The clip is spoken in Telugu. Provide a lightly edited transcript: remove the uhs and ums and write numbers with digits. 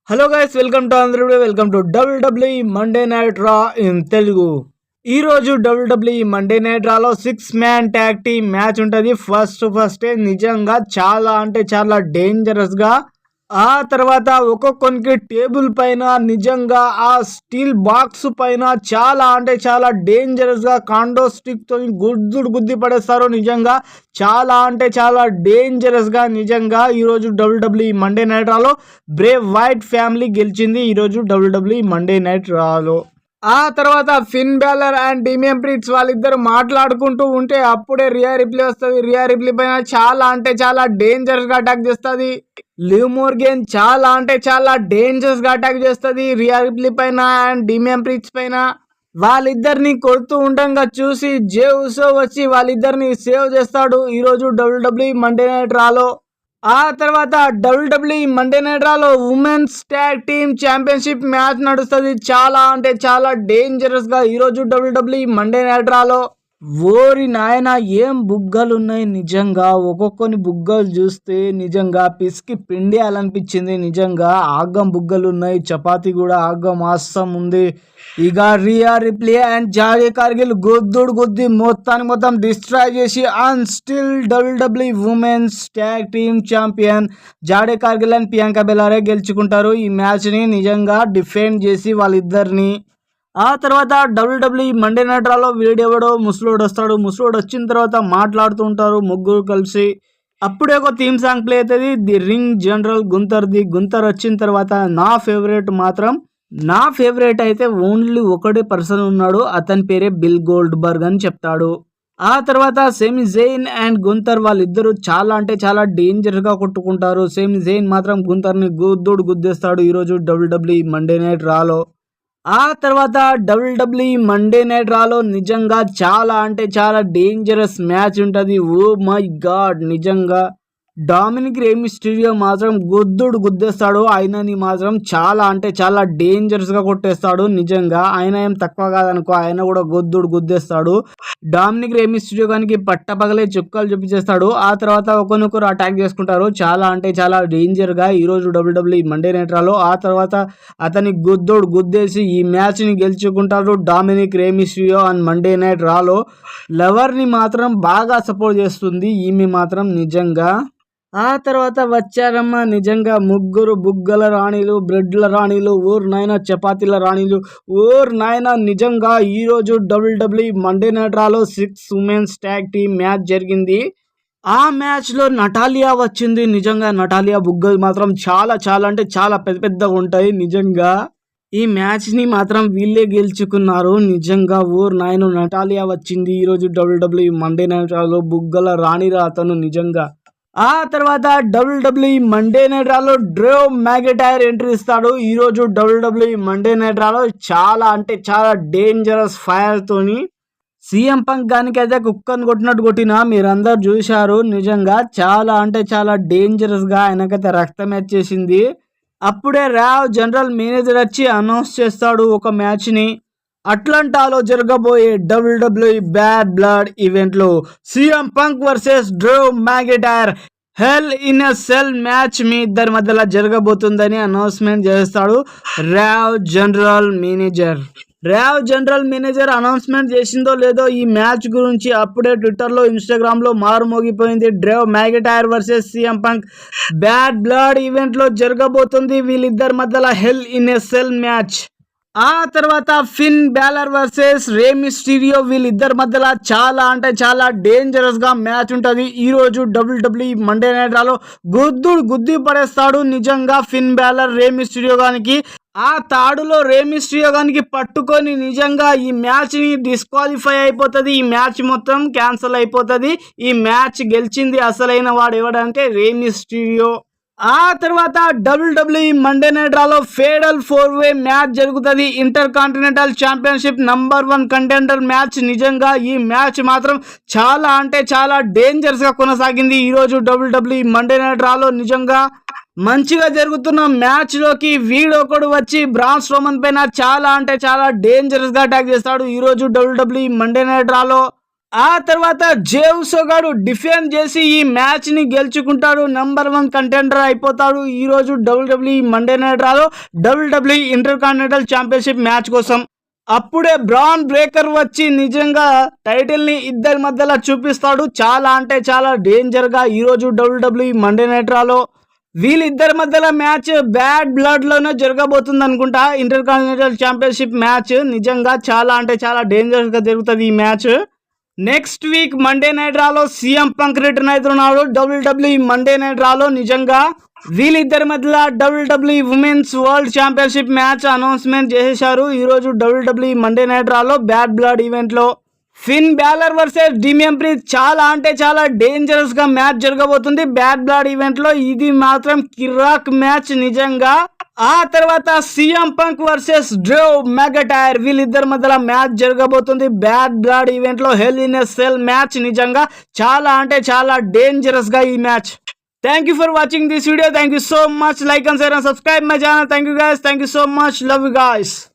హలో గైస్, వెల్కమ్ టు అందరూ. Welcome to WWE Monday night Raw in Telugu. ఈ రోజు WWE మండే నైట్ రాలో 6-man ట్యాగ్ టీమ్ మ్యాచ్ ఉంటుంది. ఫస్ట్ నిజంగా చాలా అంటే చాలా డేంజరస్ గా, ఆ తర్వాత ఒక్కొక్కరికి టేబుల్ పైన నిజంగా ఆ స్టీల్ బాక్స్ పైన చాలా అంటే చాలా డేంజరస్ గా కాండో స్టిక్ తో గుద్ది పడేస్తారు. నిజంగా చాలా అంటే చాలా డేంజరస్ గా నిజంగా ఈరోజు WWE మండే నైట్ రాలో బ్రే వైట్ ఫ్యామిలీ గెలిచింది ఈరోజు WWE మండే నైట్ రాలో. ఆ తర్వాత Finn Balor and Damian Priest వాళ్ళిద్దరు మాట్లాడుకుంటూ ఉంటే అప్పుడే రియా రిప్లీ వస్తుంది. రియా రిప్లీ పైన చాలా అంటే చాలా డేంజరస్ గా అటాక్ చేస్తుంది. లివ్ మోర్గన్ చాలా అంటే చాలా డేంజరస్ గా అటాక్ చేస్తుంది రియా రిప్లీ పైన అండ్ డేమియన్ ప్రీస్ట్ పైన. వాళ్ళిద్దరిని కొడుతూ ఉండగా చూసి జే ఉసో వచ్చి వాళ్ళిద్దరిని సేవ్ చేస్తాడు ఈరోజు WWE మండే నైట్ రాలో. ఆ తర్వాత WWE మండే నైట్ రాలో women's tag team championship match నడుస్తుంది. చాలా అంటే చాలా డేంజరస్ గా ఈరోజు WWE మండే నైట్ రాలో. ఓరి నాయన ఏం బుగ్గలు ఉన్నాయి నిజంగా. ఒక్కొక్కని బుగ్గలు చూస్తే నిజంగా పిసికి పిండేయాలనిపించింది. నిజంగా ఆగం బుగ్గలు ఉన్నాయి. చపాతీ కూడా ఆగం ఆసం ఉంది. ఇక Rhea Ripley and Jade Cargill గుద్ది మొత్తం డిస్ట్రాయ్ చేసి and still WWE women's tag team champion Jade Cargill and Bianca Belair గెలుచుకుంటారు ఈ మ్యాచ్ ని. నిజంగా డిఫెండ్ చేసి వాళ్ళిద్దరిని. ఆ తర్వాత WWE మండే నైట్ రాలో వీడెవడో ముసలోడు వస్తాడు. ముసలోడు వచ్చిన తర్వాత మాట్లాడుతూ ఉంటారు ముగ్గురు కలిసి. అప్పుడే ఒక థీమ్ సాంగ్ ప్లే అవుతుంది, ది రింగ్ జనరల్ గుంతర్ది. గుంతర్ వచ్చిన తర్వాత నా ఫేవరెట్ అయితే ఓన్లీ ఒకటే పర్సన్ ఉన్నాడు, అతని పేరే బిల్ గోల్డ్బర్గ్ అని చెప్తాడు. ఆ తర్వాత సెమీ జైన్ అండ్ గుంతర్ వాళ్ళిద్దరు చాలా అంటే చాలా డేంజర్ గా కొట్టుకుంటారు. సెమీ జైన్ మాత్రం గుంతర్ ని గుద్దేస్తాడు ఈరోజు WWE మండే నైట్ రాలో. ఆ తర్వాత WWE మండే నైట్ రాలో నిజంగా చాలా అంటే చాలా డేంజరస్ మ్యాచ్ ఉంటుంది. ఓ మై గాడ్, నిజంగా డామినిక్ రేమిస్టీరియో మాత్రం గుద్దేస్తాడు. ఆయనని మాత్రం చాలా అంటే చాలా డేంజరస్ గా కొట్టేస్తాడు. నిజంగా ఆయన ఏం తక్కువ కాదనుకో, ఆయన కూడా గుద్దేస్తాడు. డామినిక్ రేమిస్టీరియో గానికి పట్టపగలే చుక్కలు చూపించేస్తాడు. ఆ తర్వాత ఒకరినొకరు అటాక్ చేసుకుంటారు. చాలా అంటే చాలా డేంజర్ గా ఈరోజు WWE మండే నైట్ రాలో. ఆ తర్వాత అతని గుద్దేసి ఈ మ్యాచ్ ని గెలుచుకుంటారు Dominik Rey Mysterio and Monday night రాలో. లవర్ ని మాత్రం బాగా సపోర్ట్ చేస్తుంది ఈమె మాత్రం నిజంగా. ఆ తర్వాత వచ్చారమ్మ నిజంగా ముగ్గురు బుగ్గల రాణిలు, బ్రెడ్ల రాణిలు, ఊరు నాయన చపాతీల రాణిలు, ఊరు నాయన. నిజంగా ఈరోజు WWE మండే నైట్ రాలో 6 ఉమెన్స్ ట్యాగ్ టీమ్ మ్యాచ్ జరిగింది. ఆ మ్యాచ్ లో నటాలియా వచ్చింది. నిజంగా నటాలియా బుగ్గలు మాత్రం చాలా చాలా అంటే చాలా పెద్దగా ఉంటాయి. నిజంగా ఈ మ్యాచ్ ని మాత్రం వీళ్ళే గెలుచుకున్నారు. నిజంగా ఊరు నాయన నటాలియా వచ్చింది ఈరోజు WWE మండే నైట్ రాలో. బుగ్గల రాణిరా అతను నిజంగా. ఆ తర్వాత WWE మండే నైట్ రాలో డ్రూ మ్యాకింటైర్ ఎంట్రీ ఇస్తాడు ఈరోజు WWE మండే నైట్ రాలో. చాలా అంటే చాలా డేంజరస్ ఫైర్ తోని సీఎం పంక్ గానికైతే కుక్కను కొట్టినట్టు కొట్టినా మీరందరూ చూశారు. నిజంగా చాలా అంటే చాలా డేంజరస్ గా ఆయనకైతే రక్తం వచ్చేసింది. అప్పుడే రావ్ జనరల్ మేనేజర్ వచ్చి అనౌన్స్ చేస్తాడు ఒక మ్యాచ్ ని. అట్లాంటాలో జరగబోయే WWE బ్యాడ్ బ్లడ్ ఈవెంట్ లో CM Punk versus Drew McIntyre hell in a cell match మీ ఇద్దరి మధ్యలో జరగబోతుందని అనౌన్స్మెంట్ చేస్తాడు రావ్ జనరల్ మేనేజర్. అనౌన్స్మెంట్ చేసిందో లేదో ఈ మ్యాచ్ గురించి అప్పుడే ట్విట్టర్ లో, ఇన్స్టాగ్రామ్ లో మారుమోగిపోయింది. Drew McIntyre versus CM Punk bad blood event లో జరగబోతుంది వీళ్ళిద్దరి మధ్యలో hell in a cell match. ఆ తర్వాత ఫిన్ బ్యాలర్ వర్సెస్ రే మిస్టీరియో వీళ్ళిద్దరి మధ్యలో చాలా అంటే చాలా డేంజరస్ గా మ్యాచ్ ఉంటుంది ఈరోజు WWE మండే నైట్ రాలో. గుద్ది పడేస్తాడు నిజంగా ఫిన్ బ్యాలర్ రే మిస్టీరియో గానికి. ఆ తాడులో రే మిస్టీరియో గానికి పట్టుకొని నిజంగా ఈ మ్యాచ్ ని డిస్క్వాలిఫై అయిపోతుంది. ఈ మ్యాచ్ మొత్తం క్యాన్సిల్ అయిపోతుంది. ఈ మ్యాచ్ గెలిచింది అసలైన వాడు ఎవడంటే రే మిస్టీరియో. ఆ తర్వాత WWE మండే నైట్ రాలో ఫేడల్ 4-way మ్యాచ్ జరుగుతుంది. Intercontinental championship number 1 contender match. నిజంగా ఈ మ్యాచ్ మాత్రం చాలా అంటే చాలా డేంజరస్ గా కొనసాగింది ఈరోజు WWE మండే నైట్ రాలో. నిజంగా మంచిగా జరుగుతున్న మ్యాచ్ లోకి వీడొకడు వచ్చి బ్రాన్ స్ట్రోమన్ పైన చాలా అంటే చాలా డేంజరస్ గా అటాక్ చేస్తాడు ఈరోజు WWE మండే నైట్ రాలో. ఆ తర్వాత జే ఉసో గాడు డిఫెండ్ చేసి ఈ మ్యాచ్ ని గెలుచుకుంటాడు, నంబర్ 1 కంటెండర్ అయిపోతాడు ఈ రోజు WWE మండే నైట్ రాలో WWE intercontinental championship match కోసం. అప్పుడే బ్రాన్ బ్రేకర్ వచ్చి నిజంగా టైటిల్ ని ఇద్దరి మధ్యలో చూపిస్తాడు, చాలా అంటే చాలా డేంజర్ గా ఈ రోజు WWE మండే నైట్ రాలో. వీళ్ళిద్దరి మధ్యలో మ్యాచ్ బ్యాడ్ బ్లడ్ లోనే జరగబోతుంది అనుకుంటా. ఇంటర్ కాంటినెంటల్ ఛాంపియన్షిప్ మ్యాచ్ నిజంగా చాలా అంటే చాలా డేంజరస్ గా జరుగుతుంది ఈ match. Next week Monday night రాలో సీఎం పంక్ రిటర్న్ అవుతున్నాడు WWE మండే నైట్ రాలో. నిజంగా వీళ్ళిద్దరి మధ్యలో WWE women's world championship match announcement చేసేశారు ఈ రోజు WWE మండే నైట్ రాలో బ్యాడ్ బ్లడ్ ఈవెంట్ లో. ఫిన్ బ్యాలర్ వర్సెస్ డిమియన్ ప్రీత్ చాలా అంటే చాలా డేంజరస్ గా మ్యాచ్ జరగబోతుంది బ్యాడ్ బ్లడ్ ఈవెంట్ లో. ఇది మాత్రం కిరాక్ మ్యాచ్ నిజంగా. ఆ తర్వాత సీఎం పంక్ వర్సెస్ డ్రూ మెగటైర్ వీళ్ళిద్దరి మధ్యలో మ్యాచ్ జరగబోతుంది బ్యాడ్ బ్లడ్ ఈవెంట్ లో. హెల్ ఇన్ ఎ సెల్ మ్యాచ్ నిజంగా చాలా అంటే చాలా డేంజరస్ గా ఈ match. Thank you for watching this video. Thank you so much. Like and share and subscribe my channel. Thank you guys. Thank you so much. Love you guys.